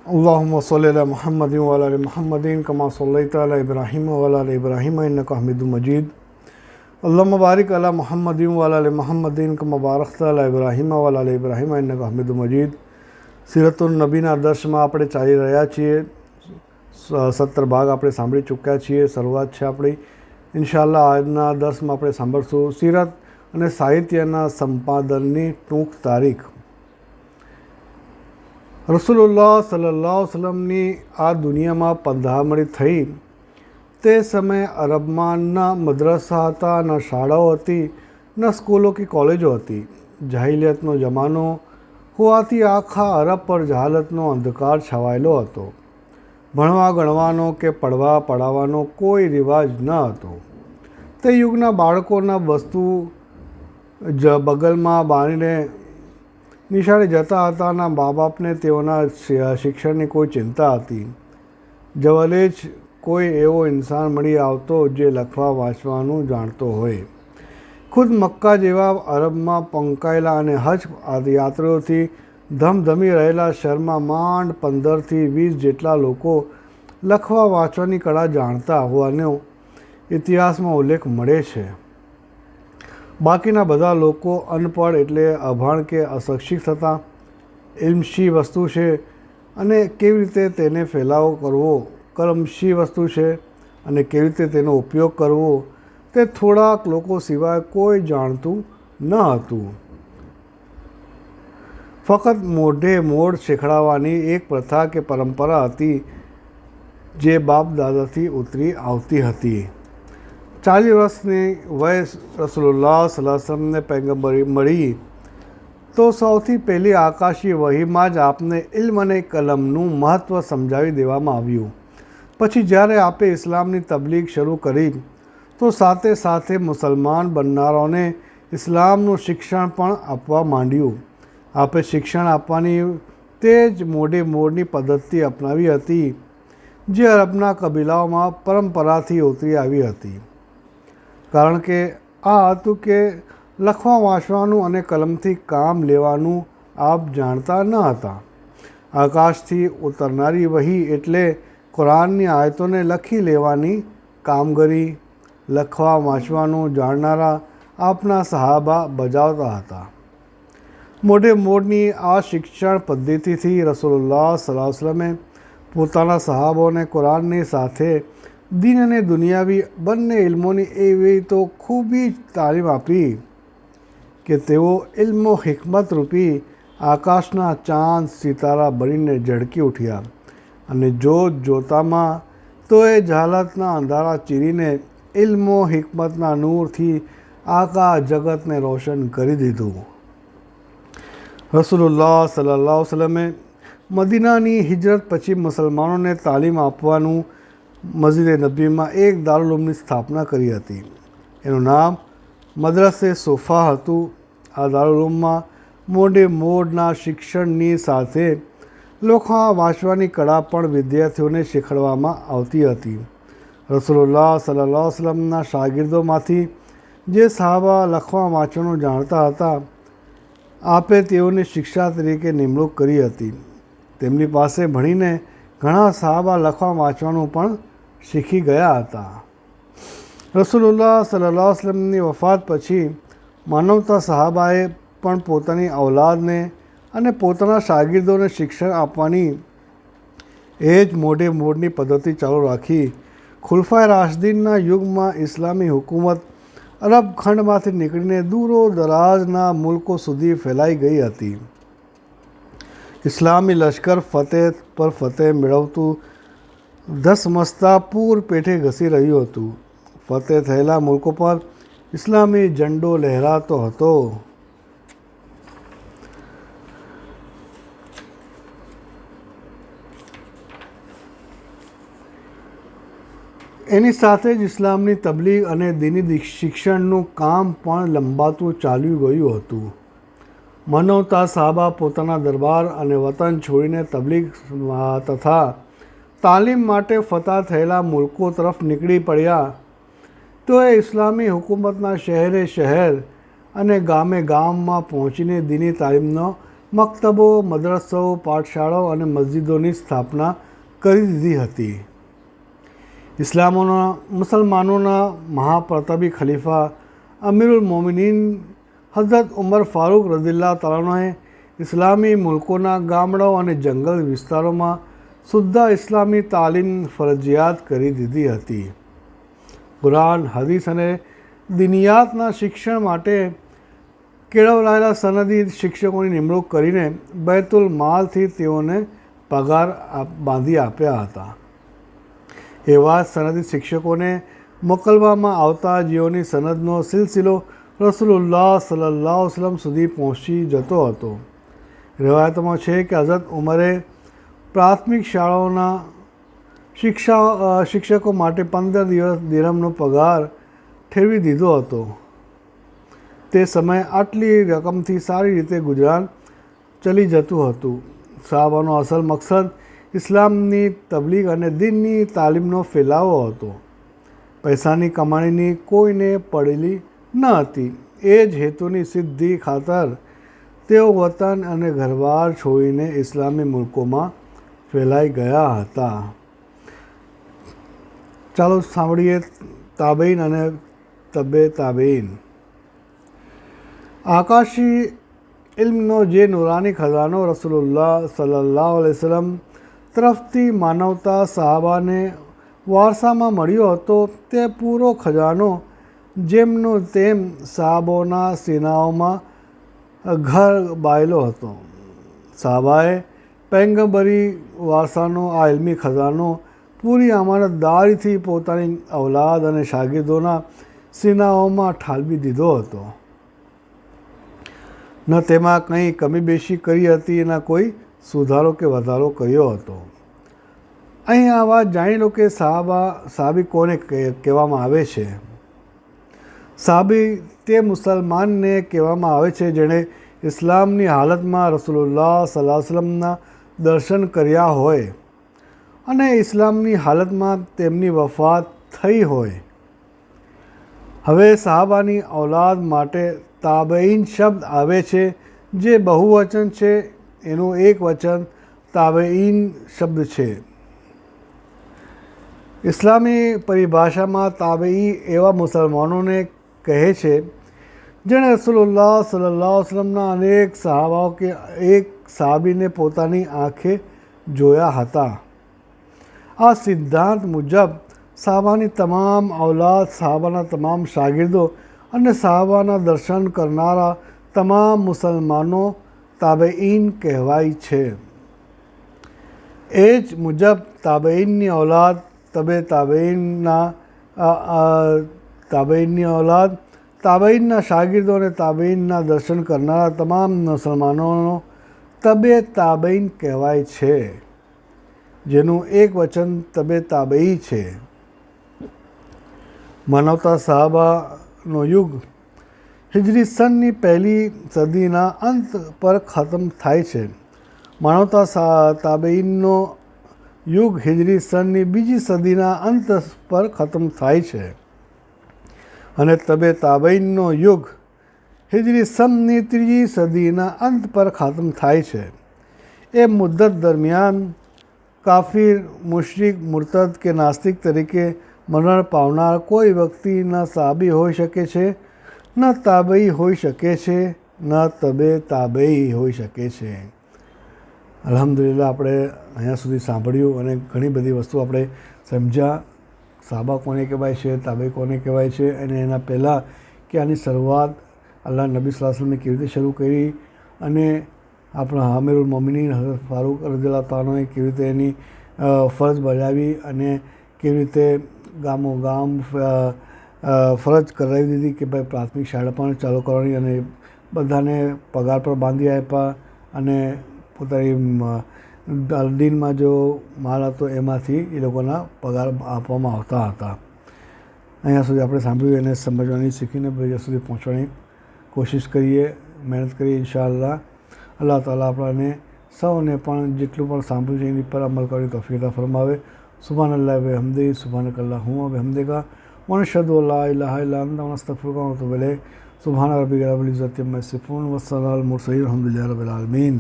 अल्लाहुम्मा सल्लि अला मुहम्मदिन व अला आलि मुहम्मदिन कमा सल्लैता अला इब्राहीम व अला आलि इब्राहीम इन्नका हमीदुम मजीद। अल्लाहुम्मा बारिक अला मुहम्मदिन व अला आलि मुहम्मदिन कमा बारकता अला इब्राहीम व अला आलि इब्राहीम इन्नका हमीदुम मजीद। सीरतुन नबीना दर्शમાં આપણે ચાલી રહ્યા છીએ। 17 ભાગ આપણે સાંભળી ચૂક્યા છીએ। શરૂઆત છે આપણી। ઇન્શાઅલ્લાહ આજના દર્શમાં આપણે સાંભળશું સીરત અને સાહિત્યના સંપાદનની ટૂંક તારીખ। રસૂલુલ્લાહ સલ્લલ્લાહુ અલૈહિ વસલ્લમની આ દુનિયામાં પધામણી થઈ તે સમયે અરબમાં ન મદ્રસા હતા, ન શાળાઓ હતી, ન સ્કૂલો કે કોલેજો હતી। જાહિલિયતનો જમાનો હોવાથી આખા અરબ પર જહાલતનો અંધકાર છવાયેલો હતો। ભણવા ગણવાનો કે પઢવા પઢાવવાનો કોઈ રિવાજ ન હતો। તે યુગના બાળકોના વસ્તુ બગલમાં બાંધીને નિશાળે જતા હતા। ના મા બાપને તેઓના શિક્ષણની કોઈ ચિંતા હતી। જવલે જ કોઈ એવો ઇન્સાન મળી આવતો જે લખવા વાંચવાનું જાણતો હોય। ખુદ મક્કા જેવા અરબમાં પંકાયેલા અને હજ યાત્રીઓથી ધમધમી રહેલા શહેરમાં માંડ 15થી 20 જેટલા લોકો લખવા વાંચવાની કળા જાણતા હોવાનો ઇતિહાસમાં ઉલ્લેખ મળે છે। બાકીના બધા લોકો અનપઢ એટલે અભણ કે અશિક્ષિત હતા। ઇલ્મ શી વસ્તુ છે અને કેવી રીતે તેને ફેલાવો કરવો, કર્મ શી વસ્તુ છે અને કેવી રીતે તેનો ઉપયોગ કરવો તે થોડાક લોકો સિવાય કોઈ જાણતું ન હતું। ફક્ત મોઢે મોઢ શીખડાવવાની એક પ્રથા કે પરંપરા હતી જે બાપ દાદાથી ઉતરી આવતી હતી। 40 વર્ષની વયે રસૂલુલ્લાહ સલ્લલ્લાહુ અલૈહિ વસલ્લમને પૈગંબરી મળી તો સૌથી પહેલી આકાશી વહીમાં જ આપને ઇલ્મ અને કલમનું મહત્ત્વ સમજાવી દેવામાં આવ્યું। પછી જ્યારે આપે ઇસ્લામની તબલીગ શરૂ કરી તો સાથે સાથે મુસલમાન બનનારાઓને ઇસ્લામનું શિક્ષણ પણ આપવા માંડ્યું। આપે શિક્ષણ આપવાની તે જ મોઢે મોઢની પદ્ધતિ અપનાવી હતી જે અરબના કબીલાઓમાં પરંપરાથી ઉતરી આવી હતી। કારણ કે આ હતું કે લખવા વાંચવાનું અને કલમથી કામ લેવાનું આપ જાણતા ન હતા। આકાશથી ઉતરનારી વહી એટલે કુરાનની આયતોને લખી લેવાની કામગીરી લખવા વાંચવાનું જાણનારા આપના સહાબા બજાવતા હતા। મોઢે મોઢની આ શિક્ષણ પદ્ધતિથી રસૂલુલ્લાહ સલ્લલ્લાહુ અલૈહિ વસલ્લમે પોતાના સહાબાઓને કુરાનની સાથે દીન અને દુનિયાવી બંને ઇલ્મોની એવી તો ખૂબી તાલીમ આપી કે તેઓ ઇલ્મો હિકમત રૂપી આકાશના ચાંદ સિતારા બનીને ઝળકી ઉઠ્યા અને જોત જોતામાં તોએ જહાલતના અંધારા ચીરીને ઇલ્મો હિકમતના નૂરથી આખા જગતને રોશન કરી દીધું। રસૂલુલ્લાહ સલ્લલ્લાહુ અલૈહિ વસલ્લમે મદીનાની હિજરત પછી મુસલમાનોને તાલીમ આપવાનું મસ્જિદ નબવીમાં એક દારુલ ઉલૂમની સ્થાપના કરી હતી। એનું નામ મદ્રસે સોફા હતું। આ દારુલ ઉલૂમમાં મોઢે મોઢના શિક્ષણની સાથે લખવા વાંચવાની કળા પણ વિદ્યાર્થીઓને શીખવાડવામાં આવતી હતી। રસૂલુલ્લાહ સલ્લલ્લાહુ અલૈહિ વસલ્લમના શાગીર્દોમાંથી જે સહાબા લખવા વાંચવાનું જાણતા હતા આપે તેઓની શિક્ષા તરીકે નિમણૂક કરી હતી। તેમની પાસે ભણીને ઘણા સહાબા લખવા વાંચવાનું પણ શીખી ગયા હતા। રસૂલુલ્લાહ સલ્લલ્લાહુ અલૈહિ વસલ્લમની વફાત પછી માનવતા સહાબાએ પણ પોતાની ઔલાદને અને પોતાના શાગીર્દોને શિક્ષણ આપવાની એ જ મોઢે મોઢની પદ્ધતિ ચાલુ રાખી। ખુલફાએ રાશિદીનના યુગમાં ઇસ્લામી હુકૂમત અરબ ખંડમાંથી નીકળીને દૂરો દરાજના મુલ્કો સુધી ફેલાઈ ગઈ હતી। ઇસ્લામી લશ્કર ફતેહ પર ફતેહ મેળવતું ધસમસતા પૂર પેઠે ઘસી રહ્યું હતું। ફતેહ થયેલા મુલ્કો પર ઇસ્લામી ઝંડો લહેરાતો હતો। એની સાથે જ ઇસ્લામની તબલીગ અને દીની શિક્ષણનું કામ પણ લંબાતું ચાલ્યું ગયું હતું। માનવતા સહાબા પોતાના દરબાર અને વતન છોડીને તબલીગ તથા તાલીમ માટે ફતહ થયેલા મુલ્કો તરફ નીકળી પડ્યા તો એ ઇસ્લામી હુકૂમતના શહેરે શહેર અને ગામે ગામમાં પહોંચીને દીની તાલીમનો મક્તબો, મદ્રસાઓ, પાઠશાળાઓ અને મસ્જિદોની સ્થાપના કરી દીધી હતી. મુસલમાનોના મહાપ્રતાપી ખલીફા અમીરુલ મોમિનીન હઝરત ઉમર ફારૂક રઝિયલ્લાહુ તાલાને ઇસ્લામી મુલ્કોના ગામડાઓ અને જંગલ વિસ્તારોમાં શુદ્ધ ઇસ્લામી તાલીમ ફરજિયાત કરી દીધી હતી. કુરાન, હદીસ અને દિનિયાતના શિક્ષણ માટે કેળવલાયેલા સનદી શિક્ષકોની નિમણૂક કરીને બૈતુલ માલથી તેઓને પગાર બાંધી આપ્યા હતા. એવા સનદી શિક્ષકોને મોકલવામાં આવતા જેઓની સનદનો સિલસિલો રસૂલુલ્લાહ સલ્લલ્લાહુ અલૈહિ વસલ્લમ સુધી પહોંચી જતો હતો. riવાયતમાં છે કે હઝરત ઉમરે પ્રાથમિક શાળાઓના શિક્ષકો માટે 15 દિરહમનો પગાર ઠેરવી દીધો હતો. તે સમયે આટલી રકમથી સારી રીતે ગુજરાન ચલી જતું હતું. સહાબાનો અસલ મકસદ ઇસ્લામની તબલીગ અને દીનની તાલીમનો ફેલાવો હતો. પૈસાની કમાણીની કોઈને પડેલી ન હતી. એ જ હેતુની સિદ્ધિ ખાતર તેઓ વતન અને ઘરબાર છોડીને ઇસ્લામી મુલ્કોમાં ફેલાઈ ગયા હતા. ચાલો સાંભળીએ તાબેઈન અને તબે તાબેઈન. આકાશી ઇલ્મનો જે નુરાની ખજાનો રસૂલુલ્લાહ સલ્લલ્લાહુ અલૈહિ વસલ્લમ તરફથી માનવતા સહાબાને વારસામાં મળ્યો હતો, તે પૂરો ખજાનો જેમનો તેમ સહાબાઓના સીનાઓમાં ઘર બાયેલો હતો. સહાબાએ પૈગંબરી વારસાનો આ ઇલ્મી ખજાનો પૂરી અમાનતદારીથી પોતાની ઔલાદ અને શાગીર્દોના સીનાઓમાં ઠાલવી દીધો હતો. ન તેમાં કંઈ કમી બેશી કરી હતી, ન કોઈ સુધારો કે વધારો કર્યો હતો. અહીં આ વાત જાણી લો કે સાહાબી કોને કહેવામાં આવે છે. સાહાબી તે મુસલમાનને કહેવામાં આવે છે જેણે ઇસ્લામની હાલતમાં રસૂલુલ્લાહ સલ્લલ્લાહુ અલૈહિ વસલ્લમના દર્શન કર્યા હોય અને ઇસ્લામની હાલતમાં તેમની વફાત થઈ હોય. હવે સહાબાની ઔલાદ માટે તાબેઈન શબ્દ આવે છે, જે બહુવચન છે. એનું એક વચન તાબેઈન શબ્દ છે. ઇસ્લામી પરિભાષામાં તાબેઈ એવા મુસલમાનોને કહે છે જેણે રસૂલુલ્લાહ સલ્લલ્લાહુ અલૈહિ વસલ્લમના અનેક સહાબાઓ કે એક સહાબીને પોતાની આંખે જોયા હતા. આ સિદ્ધાંત મુજબ સહાબાની તમામ ઔલાદ, સહાબાના તમામ શાગીર્દો અને સહાબાના દર્શન કરનારા તમામ મુસલમાનો તાબેઈન કહેવાય છે. એ જ મુજબ તાબેઈનની ઔલાદ, તાબેઈનના શાગીર્દો અને તાબેઈનના દર્શન કરનારા તમામ મુસલમાનોનો તબે તાબેઈન કહેવાય છે, જેનું એક વચન તબે તાબેઈ છે. માનવતા સહાબાનો યુગ હિજરી સનની પહેલી સદીના અંત પર ખતમ થાય છે. માનવતા તાબેઈનનો યુગ હિજરી સનની બીજી સદીના અંત પર ખતમ થાય છે અને તબે તાબેઈનનો યુગ હિજરી સનની ત્રીજી સદીના અંત પર ખતમ થાય છે. એ મુદ્દત દરમિયાન કાફિર, મુશરિક, મુરતદ કે નાસ્તિક તરીકે મરણ પાવનાર કોઈ વ્યક્તિ ન સહાબી હોઈ શકે છે, ન તાબેઈ હોઈ શકે છે, ન તબે તાબેઈ હોઈ શકે છે. અલ્હમ્દુલિલ્લાહ આપણે અહીંયા સુધી સાંભળ્યું અને ઘણી બધી વસ્તુ આપણે સમજ્યા. સહાબા કોને કહેવાય છે, તાબેઈ કોને કહેવાય છે, અને એના પહેલાં કે આની શરૂઆત અલ્લાહ નબી સલ્લલ્લાહુ અલૈહિ વસલ્લમે કેવી રીતે શરૂ કરી અને આપણા અમીરુલ મોમિનીન હઝરત ફારૂક રઝિયલ્લાહુ તાલાને કેવી રીતે એની ફરજ બજાવી અને કેવી રીતે ગામો ગામ ફરજ કરાવી દીધી કે ભાઈ પ્રાથમિક શાળા પણ ચાલુ કરવાની અને બધાને પગાર પર બાંધી આપ્યા અને પોતાની દીનમાં જો માલ હતો એમાંથી એ લોકોના પગાર આપવામાં આવતા હતા. અહીંયા સુધી આપણે સાંભળ્યું એને સમજવાની, શીખીને બીજા સુધી પહોંચવાની કોશિશ કરીએ, મહેનત કરીએ. ઇન્શાઅલ્લાહ અલ્લાહ તાલા આપણાને સૌને પણ જેટલું પણ સાંભળ્યું છે એની પર અમલ કરી તૌફીક અતા ફરમાવે. સુબહાનલ્લાહ વ હમદી, સુબહાનકલ્લાહુમ્મા વ બિહમ્દિકા, વ નશહદુ અલ્લા ઇલાહા ઇલ્લા અંતા, વ નસ્તગફિરુકા વ નતુબુ ઇલૈક. સુબહાન રબ્બિકા રબ્બિલ ઇઝ્ઝતિ અમ્મા યસિફૂન વસ્સલામુન અલલ મુરસલીન વલ્હમ્દુલિલ્લાહિ રબ્બિલ આલમીન.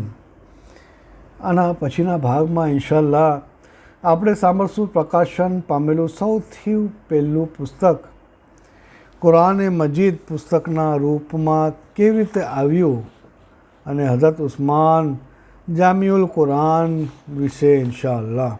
આના પછીના ભાગમાં ઇન્શાઅલ્લાહ આપણે સાંભળશું પ્રકાશન પામેલું સૌથી પહેલું પુસ્તક કુરાન મજીદ પુસ્તકના રૂપમાં કેવી રીતે આવ્યું અને હઝરત ઉસ્માન જામિઉલ કુરાન વિશે ઇન્શાઅલ્લાહ.